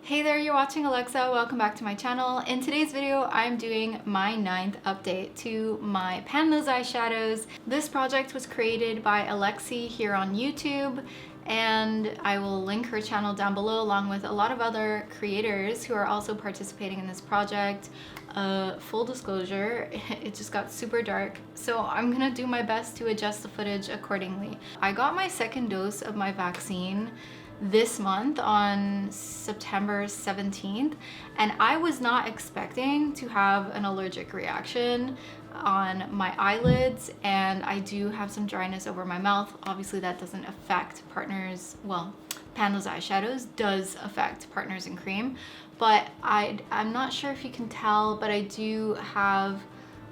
Hey there, you're watching Alexa. Welcome back to my channel. In today's video, I'm doing my 9th update to my THOSE eyeshadows. This project was created by Alexi here on YouTube, and I will link her channel down below along with a lot of other creators who are also participating in this project. Full disclosure, it just got super dark, so I'm gonna do my best to adjust the footage accordingly. I got my second dose of my vaccine this month on September 17th, and I was not expecting to have an allergic reaction on my eyelids, and I do have some dryness over my mouth. Obviously that doesn't affect Partners, well, THOSE eyeshadows does affect Partners in Cream, but I'm not sure if you can tell, but I do have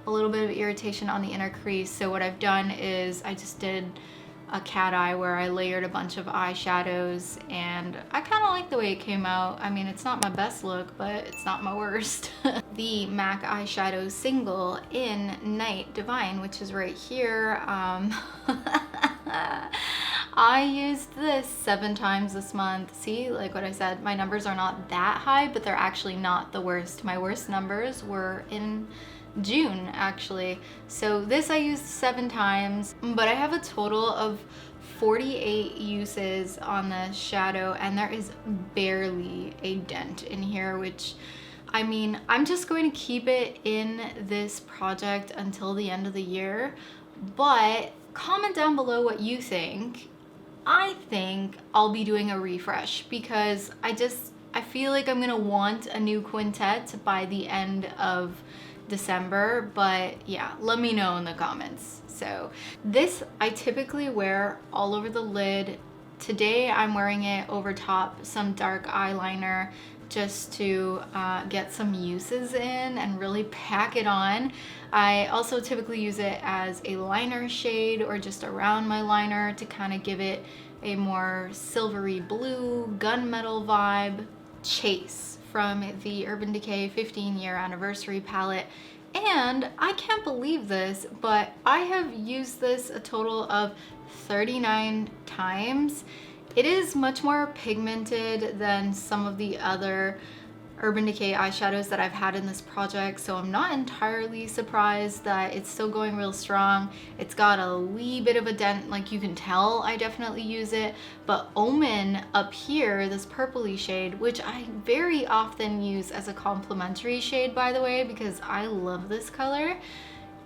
a little bit of irritation on the inner crease. So what I've done is I just did a cat eye where I layered a bunch of eyeshadows, and I kind of like the way it came out. I mean, it's not my best look, but it's not my worst. The MAC eyeshadow single in Night Divine, which is right here. I used this 7 times this month. See, like what I said, my numbers are not that high, but they're actually not the worst. My worst numbers were in June, actually. So this I used 7 times, but I have a total of 48 uses on the shadow, and there is barely a dent in here, which, I mean, I'm just going to keep it in this project until the end of the year, but comment down below what you think. I think I'll be doing a refresh because I feel like I'm gonna want a new quintet by the end of December, but yeah, let me know in the comments. So this I typically wear all over the lid. Today I'm wearing it over top some dark eyeliner just to get some uses in and really pack it on. I also typically use it as a liner shade or just around my liner to kind of give it a more silvery blue gunmetal vibe. Chase from the Urban Decay 15-year anniversary palette, and I can't believe this, but I have used this a total of 39 times. It is much more pigmented than some of the other Urban Decay eyeshadows that I've had in this project, so I'm not entirely surprised that it's still going real strong. It's got a wee bit of a dent, like you can tell I definitely use it, but Omen up here, this purpley shade, which I very often use as a complementary shade, by the way, because I love this color,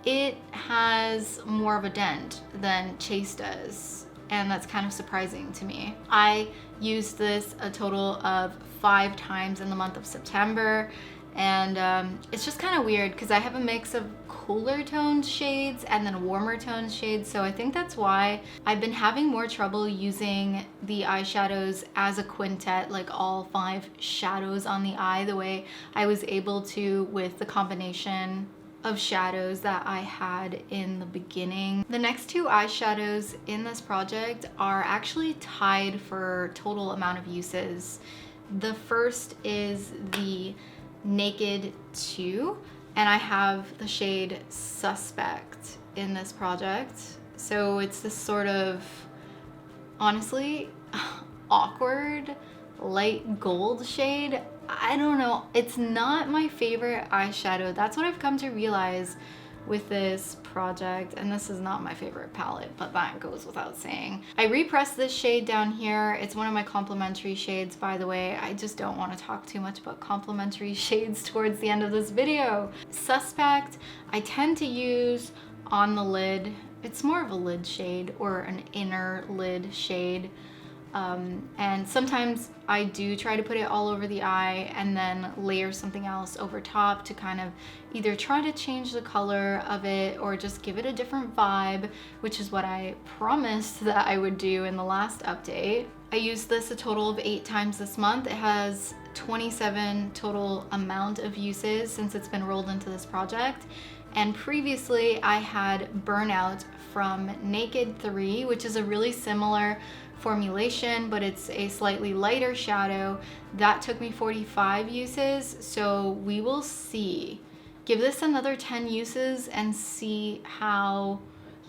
it has more of a dent than Chase does, and that's kind of surprising to me. I used this a total of 5 times in the month of September, and it's just kind of weird because I have a mix of cooler toned shades and then warmer toned shades, so I think that's why I've been having more trouble using the eyeshadows as a quintet, like all 5 shadows on the eye, the way I was able to with the combination of shadows that I had in the beginning. The next 2 eyeshadows in this project are actually tied for total amount of uses. The first is the Naked 2, and I have the shade Suspect in this project. So it's this sort of, honestly, awkward light gold shade. I don't know, it's not my favorite eyeshadow. That's what I've come to realize with this project, and this is not my favorite palette, but that goes without saying. I repressed this shade down here. It's one of my complementary shades, by the way. I just don't want to talk too much about complementary shades towards the end of this video. Suspect, I tend to use on the lid. It's more of a lid shade or an inner lid shade. And sometimes I do try to put it all over the eye and then layer something else over top to kind of either try to change the color of it or just give it a different vibe, which is what I promised that I would do in the last update. I used this a total of 8 times this month. It has 27 total amount of uses since it's been rolled into this project. And previously I had Burnout from Naked 3, which is a really similar formulation, but it's a slightly lighter shadow. That took me 45 uses, so we will see. Give this another 10 uses and see how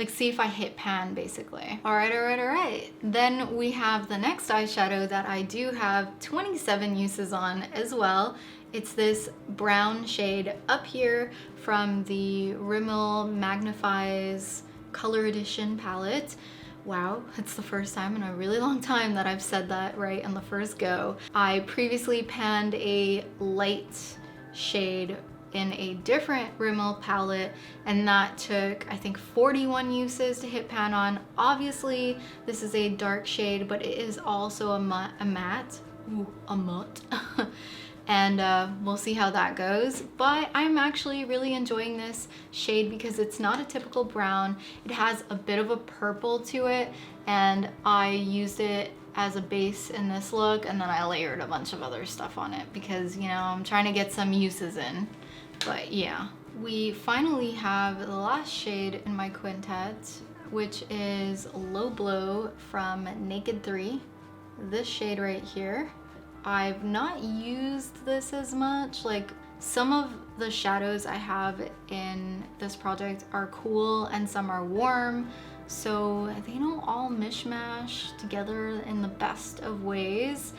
like see if I hit pan basically. All right. Then we have the next eyeshadow that I do have 27 uses on as well. It's this brown shade up here from the Rimmel Magnifies Color Edition palette. Wow, it's the first time in a really long time that I've said that right on the first go. I previously panned a light shade in a different Rimmel palette, and that took, I think, 41 uses to hit pan on. Obviously, this is a dark shade, but it is also a matte. Ooh, a matte. And we'll see how that goes. But I'm actually really enjoying this shade because it's not a typical brown. It has a bit of a purple to it, and I used it as a base in this look, and then I layered a bunch of other stuff on it because, you know, I'm trying to get some uses in. But yeah, we finally have the last shade in my quintet, which is Low Blow from Naked 3. This shade right here. I've not used this as much. Like, some of the shadows I have in this project are cool and some are warm, so they don't all mishmash together in the best of ways.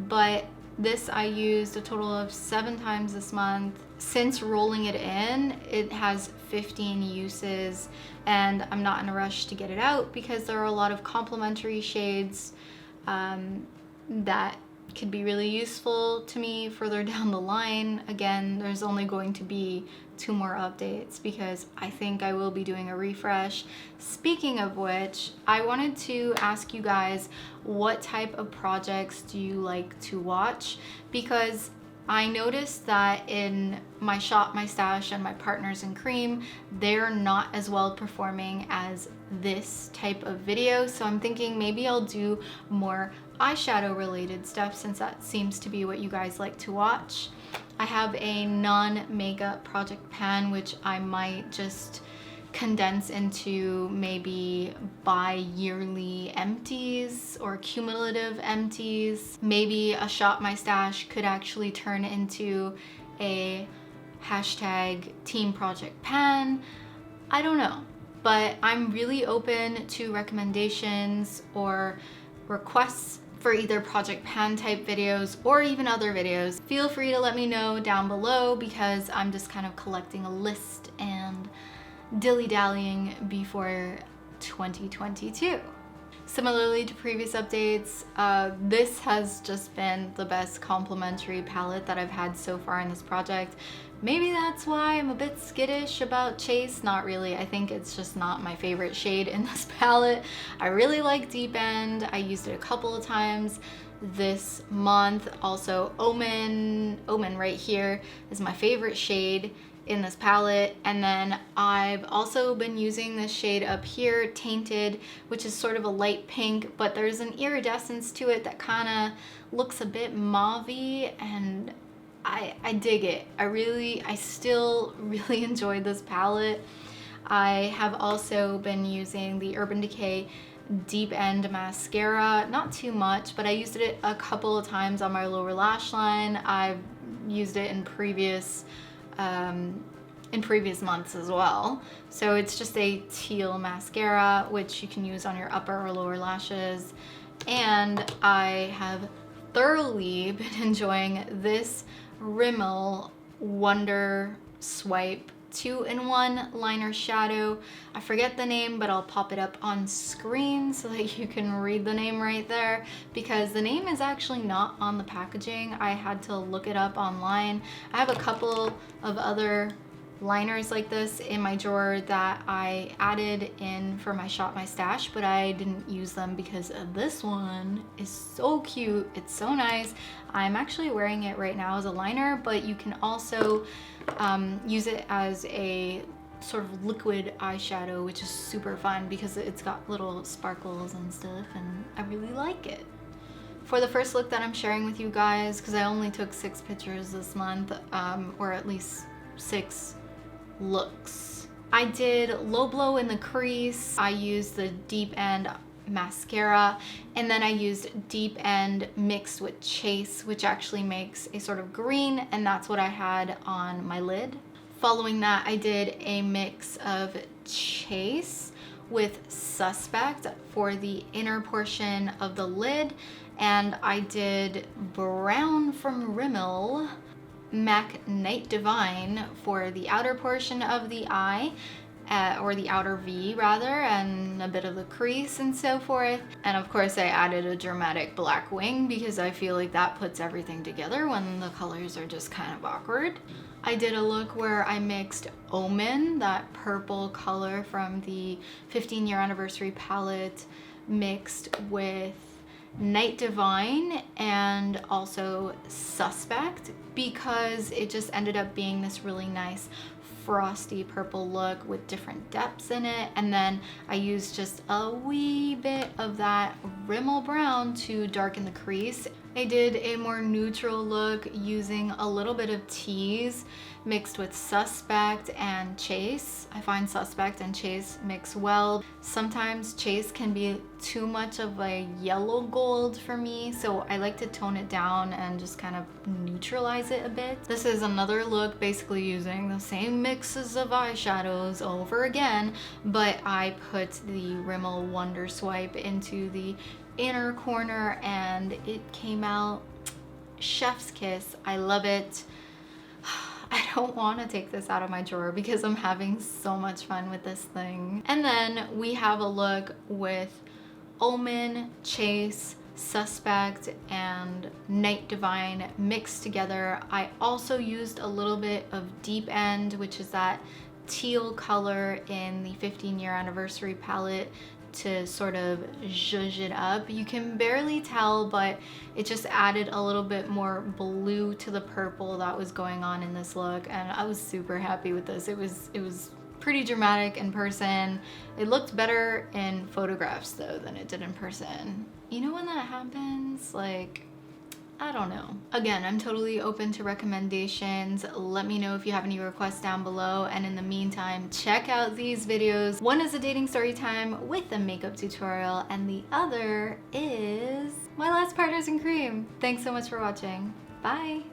But this I used a total of 7 times this month. Since rolling it in, it has 15 uses, and I'm not in a rush to get it out because there are a lot of complementary shades that could be really useful to me further down the line. Again, there's only going to be 2 more updates because I think I will be doing a refresh. Speaking of which, I wanted to ask you guys, what type of projects do you like to watch? Because I noticed that in my Shop, My Stash, and my Partners in Cream, they're not as well performing as this type of video. So I'm thinking maybe I'll do more eyeshadow related stuff since that seems to be what you guys like to watch. I have a non-makeup project pan, which I might just condense into maybe bi-yearly empties or cumulative empties. Maybe a Shop My Stash could actually turn into a hashtag team project pan. I don't know, but I'm really open to recommendations or requests for either project pan type videos or even other videos. Feel free to let me know down below because I'm just kind of collecting a list and dilly-dallying before 2022. Similarly to previous updates, this has just been the best complementary palette that I've had so far in this project. Maybe that's why I'm a bit skittish about Chase. Not really. I think it's just not my favorite shade in this palette. I really like Deep End. I used it a couple of times this month. Also, Omen right here is my favorite shade in this palette. And then I've also been using this shade up here, Tainted, which is sort of a light pink, but there's an iridescence to it that kind of looks a bit mauve-y, and I dig it. I still really enjoyed this palette. I have also been using the Urban Decay Deep End Mascara, not too much, but I used it a couple of times on my lower lash line. I've used it in previous months as well. So it's just a teal mascara, which you can use on your upper or lower lashes. And I have thoroughly been enjoying this Rimmel Wonder Swipe 2-in-1 liner shadow. I forget the name, but I'll pop it up on screen so that you can read the name right there, because the name is actually not on the packaging. I had to look it up online. I have a couple of other liners like this in my drawer that I added in for my Shop My Stash, but I didn't use them because this one is so cute. It's so nice. I'm actually wearing it right now as a liner, but you can also use it as a sort of liquid eyeshadow, which is super fun because it's got little sparkles and stuff, and I really like it. For the first look that I'm sharing with you guys, because I only took 6 pictures this month, or at least 6 looks. I did Low Blow in the crease. I used the Deep End mascara, and then I used Deep End mixed with Chase, which actually makes a sort of green, and that's what I had on my lid. Following that, I did a mix of Chase with Suspect for the inner portion of the lid, and I did Brown from Rimmel, MAC Night Divine for the outer portion of the eye, or the outer V rather, and a bit of the crease and so forth. And of course I added a dramatic black wing because I feel like that puts everything together when the colors are just kind of awkward. I did a look where I mixed Omen, that purple color from the 15-year anniversary palette, mixed with Night Divine and also Suspect, because it just ended up being this really nice frosty purple look with different depths in it. And then I used just a wee bit of that Rimmel brown to darken the crease. I did a more neutral look using a little bit of Tease mixed with Suspect and Chase. I find Suspect and Chase mix well. Sometimes Chase can be too much of a yellow gold for me, so I like to tone it down and just kind of neutralize it a bit. This is another look basically using the same mixes of eyeshadows over again, but I put the Rimmel Wonder Swipe into the inner corner and it came out chef's kiss. I love it. I don't want to take this out of my drawer because I'm having so much fun with this thing. And then we have a look with Omen, Chase, Suspect, and Night Divine mixed together. I also used a little bit of Deep End, which is that teal color in the 15-year anniversary palette, to sort of zhuzh it up. You can barely tell, but it just added a little bit more blue to the purple that was going on in this look, and I was super happy with this. It was pretty dramatic in person. It looked better in photographs though than it did in person. You know when that happens? Like, I don't know. Again, I'm totally open to recommendations. Let me know if you have any requests down below, and in the meantime, check out these videos. One is a dating story time with a makeup tutorial, and the other is my last partners in cream. Thanks so much for watching. Bye!